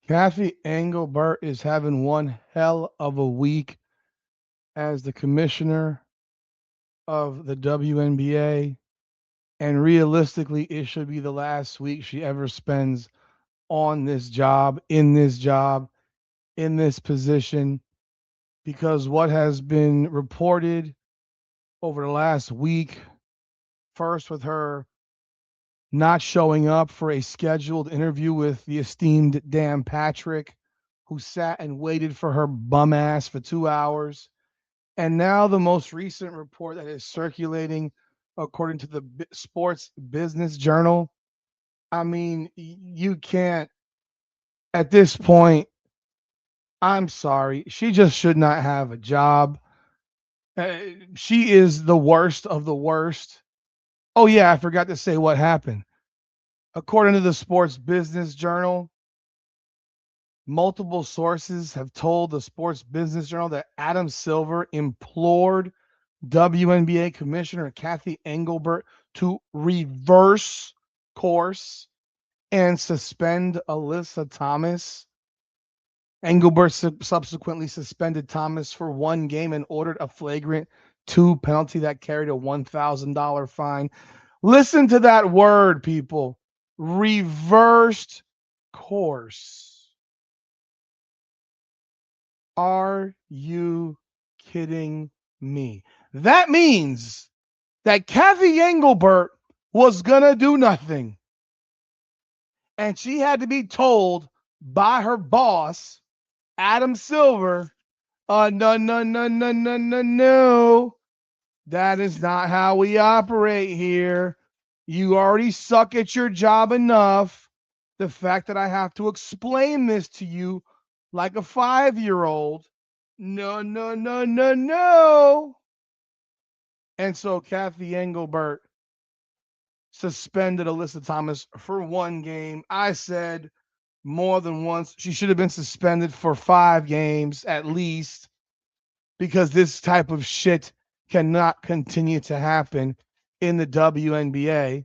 Cathy Engelbert is having one hell of a week as the commissioner of the WNBA. And realistically, it should be the last week she ever spends on this job, in this position, because what has been reported over the last week, first with her not showing up for a scheduled interview with the esteemed Dan Patrick, who sat and waited for her bum ass for 2 hours. And now the most recent report that is circulating, according to the Sports Business Journal. I mean, you can't, at this point, I'm sorry. She just should not have a job. She is the worst of the worst. Oh, yeah, I forgot to say what happened. According to the Sports Business Journal, multiple sources have told the Sports Business Journal that Adam Silver implored WNBA Commissioner Cathy Engelbert to reverse course and suspend Alyssa Thomas. Engelbert subsequently suspended Thomas for one game and ordered a flagrant 2 penalty that carried a $1,000 fine. Listen to that word, people. Reversed course. Are you kidding me? That means that Cathy Engelbert was going to do nothing. And she had to be told by her boss, Adam Silver, no, no, no, no, no, no, no. That is not how we operate here. You already suck at your job enough. The fact that I have to explain this to you like a 5-year-old. No, no, no, no, no. And so Cathy Engelbert suspended Alyssa Thomas for one game. I said more than once she should have been suspended for 5 games at least, because this type of shit cannot continue to happen in the WNBA.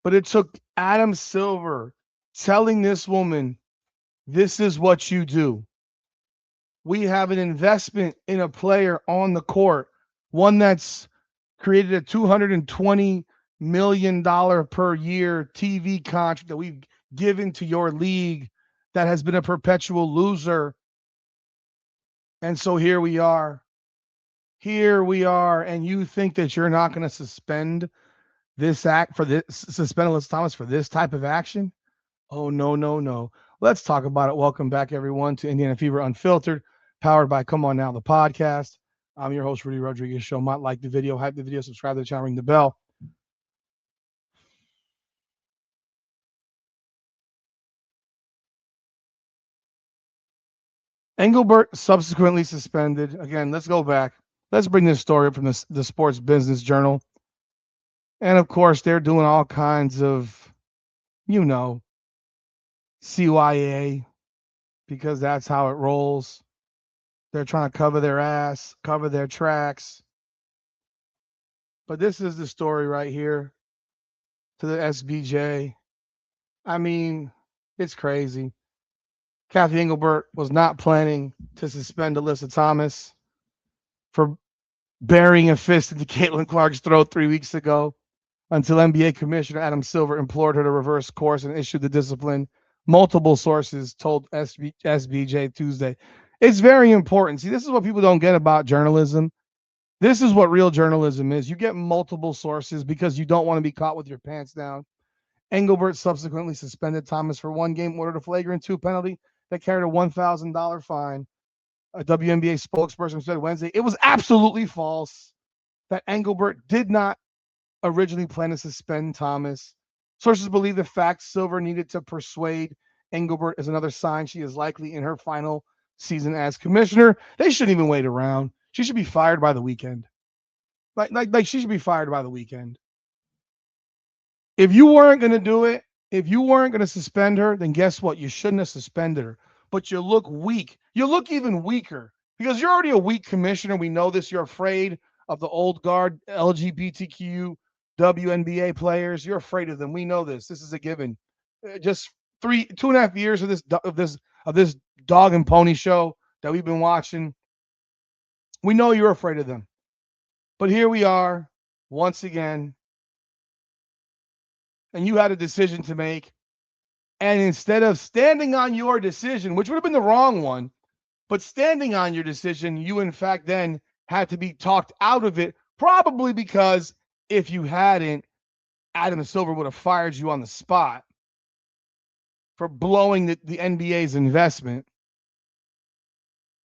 But it took Adam Silver telling this woman, this is what you do. We have an investment in a player on the court, one that's created a $220 million per year TV contract that we've given to your league that has been a perpetual loser. And so here we are. Here we are. And you think that you're not going to suspend this act for this, suspend Alyssa Thomas for this type of action? Oh, no, no, no. Let's talk about it. Welcome back, everyone, to Indiana Fever Unfiltered, powered by Come On Now, the podcast. I'm your host, Rudy Rodriguez Show. Might like the video, hype the video, subscribe to the channel, ring the bell. Engelbert subsequently suspended. Again, let's go back. Let's bring this story up from the Sports Business Journal. And of course, they're doing all kinds of, you know, CYA, because that's how it rolls. They're trying to cover their ass, cover their tracks. But this is the story right here to the SBJ. I mean, it's crazy. Cathy Engelbert was not planning to suspend Alyssa Thomas for burying a fist into Caitlin Clark's throat 3 weeks ago, until NBA Commissioner Adam Silver implored her to reverse course and issue the discipline. Multiple sources told SBJ Tuesday. It's very important. See, this is what people don't get about journalism. This is what real journalism is. You get multiple sources because you don't want to be caught with your pants down. Engelbert subsequently suspended Thomas for one game, ordered a flagrant 2 penalty that carried a $1,000 fine. A WNBA spokesperson said Wednesday it was absolutely false that Engelbert did not originally plan to suspend Thomas. Sources believe the fact Silver needed to persuade Engelbert is another sign she is likely in her final season as commissioner. They shouldn't even wait around. She should be fired by the weekend. Like she should be fired by the weekend. If you weren't going to do it, if you weren't going to suspend her, then guess what? You shouldn't have suspended her. But you look weak. You look even weaker because you're already a weak commissioner. We know this. You're afraid of the old guard LGBTQ WNBA players. You're afraid of them. We know this. This is a given. Just 2.5 years of this dog and pony show that we've been watching. We know you're afraid of them. But here we are once again, and you had a decision to make. And instead of standing on your decision, which would have been the wrong one, but standing on your decision, you in fact then had to be talked out of it, probably because if you hadn't, Adam Silver would have fired you on the spot for blowing the NBA's investment.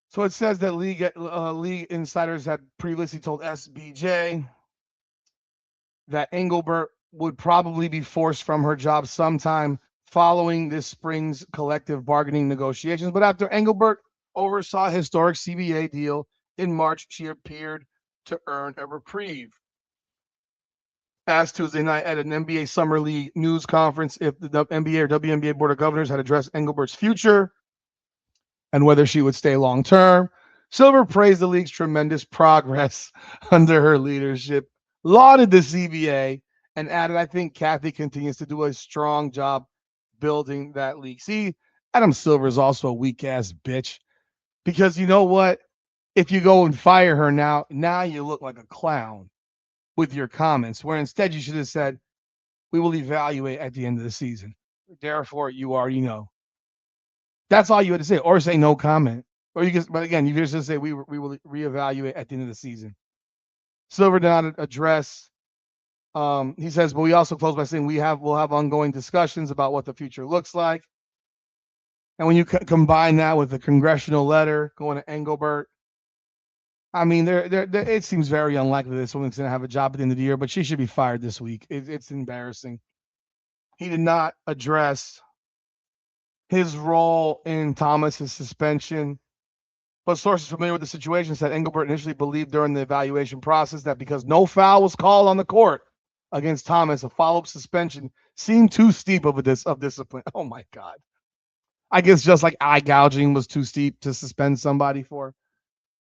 So it says that league insiders had previously told SBJ that Engelbert would probably be forced from her job sometime following this spring's collective bargaining negotiations. But after Engelbert oversaw a historic CBA deal in March, she appeared to earn a reprieve. Asked Tuesday night at an NBA Summer League news conference if the NBA or WNBA Board of Governors had addressed Engelbert's future and whether she would stay long term, Silver praised the league's tremendous progress under her leadership, lauded the CBA, and added, I think Cathy continues to do a strong job building that league. See, Adam Silver is also a weak-ass bitch because you know what? If you go and fire her now you look like a clown with your comments, where instead you should have said, we will evaluate at the end of the season. Therefore, you already know. That's all you had to say, or say no comment. Or you just, but again, you just say we will reevaluate at the end of the season. Silver did not address. He says, but we also close by saying we'll have ongoing discussions about what the future looks like. And when you combine that with the congressional letter going to Engelbert, I mean, it seems very unlikely this woman's going to have a job at the end of the year, but she should be fired this week. It's embarrassing. He did not address his role in Thomas's suspension, but sources familiar with the situation said Engelbert initially believed during the evaluation process that because no foul was called on the court against Thomas, a follow-up suspension seemed too steep of discipline. Oh my God. I guess just like eye gouging was too steep to suspend somebody for.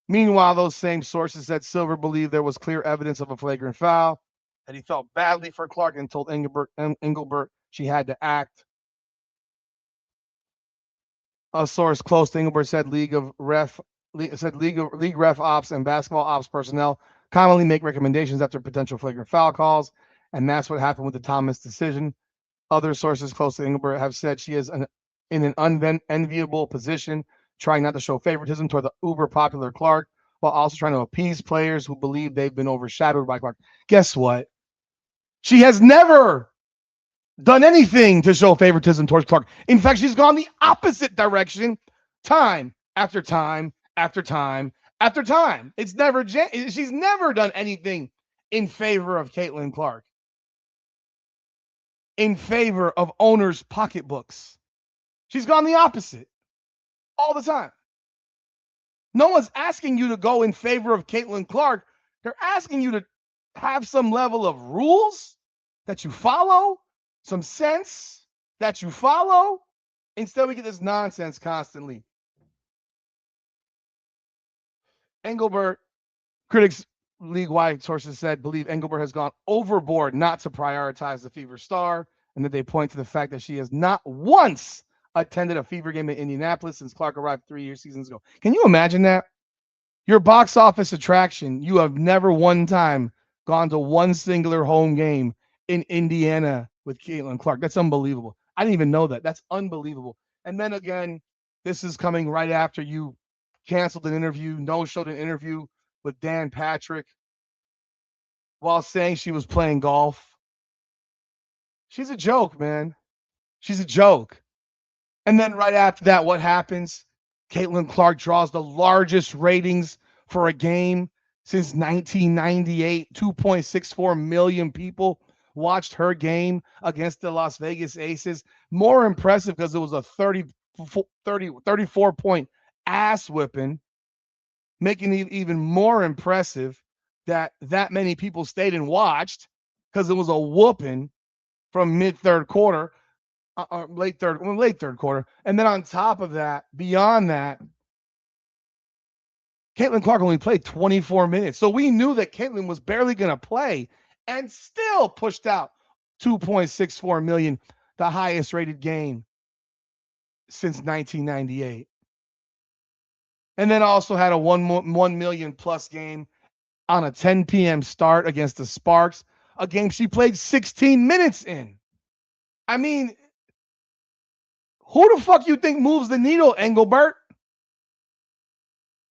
Meanwhile, those same sources said Silver believed there was clear evidence of a flagrant foul, that he felt badly for Clark and told Engelbert she had to act. A source close to Engelbert said league ref ops and basketball ops personnel commonly make recommendations after potential flagrant foul calls, and that's what happened with the Thomas decision. Other sources close to Engelbert have said she is in an unenviable position, trying not to show favoritism toward the uber popular Clark, while also trying to appease players who believe they've been overshadowed by Clark. Guess what? She has never done anything to show favoritism towards Clark. In fact, she's gone the opposite direction time after time after time after time. She's never done anything in favor of Caitlin Clark, in favor of owners' pocketbooks. She's gone the opposite all the time. No one's asking you to go in favor of Caitlin Clark. They're asking you to have some level of rules that you follow, some sense that you follow. Instead, we get this nonsense constantly. Engelbert, critics, league-wide sources said, believe Engelbert has gone overboard not to prioritize the Fever star, and that they point to the fact that she has not once attended a Fever game in Indianapolis since Clark arrived 3 seasons ago. Can you imagine that? Your box office attraction, you have never one time gone to one singular home game in Indiana with Caitlin Clark. That's unbelievable. I didn't even know that. That's unbelievable. And then again, this is coming right after you canceled an interview, no-showed an interview with Dan Patrick while saying she was playing golf. She's a joke, man. She's a joke. And then right after that, what happens? Caitlin Clark draws the largest ratings for a game since 1998. 2.64 million people watched her game against the Las Vegas Aces. More impressive because it was a 34-point ass whipping, making it even more impressive that many people stayed and watched because it was a whooping from mid-third quarter. Late third quarter. And then on top of that, beyond that, Caitlin Clark only played 24 minutes. So we knew that Caitlin was barely going to play and still pushed out 2.64 million, the highest rated game since 1998. And then also had a 1 million plus game on a 10 p.m. start against the Sparks, a game she played 16 minutes in. I mean, who the fuck you think moves the needle, Engelbert?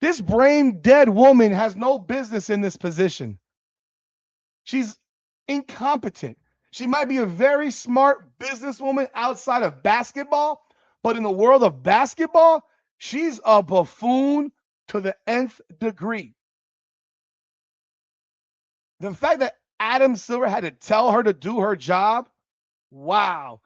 This brain dead woman has no business in this position. She's incompetent. She might be a very smart businesswoman outside of basketball, but in the world of basketball, she's a buffoon to the nth degree. The fact that Adam Silver had to tell her to do her job, wow.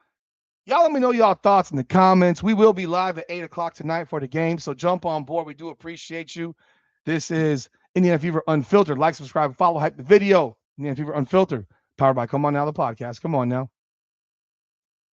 Y'all let me know y'all thoughts in the comments. We will be live at 8 o'clock tonight for the game, so jump on board. We do appreciate you. This is Indiana Fever Unfiltered. Like, subscribe, follow, hype the video. Indiana Fever Unfiltered, powered by Come On Now, the podcast. Come on now.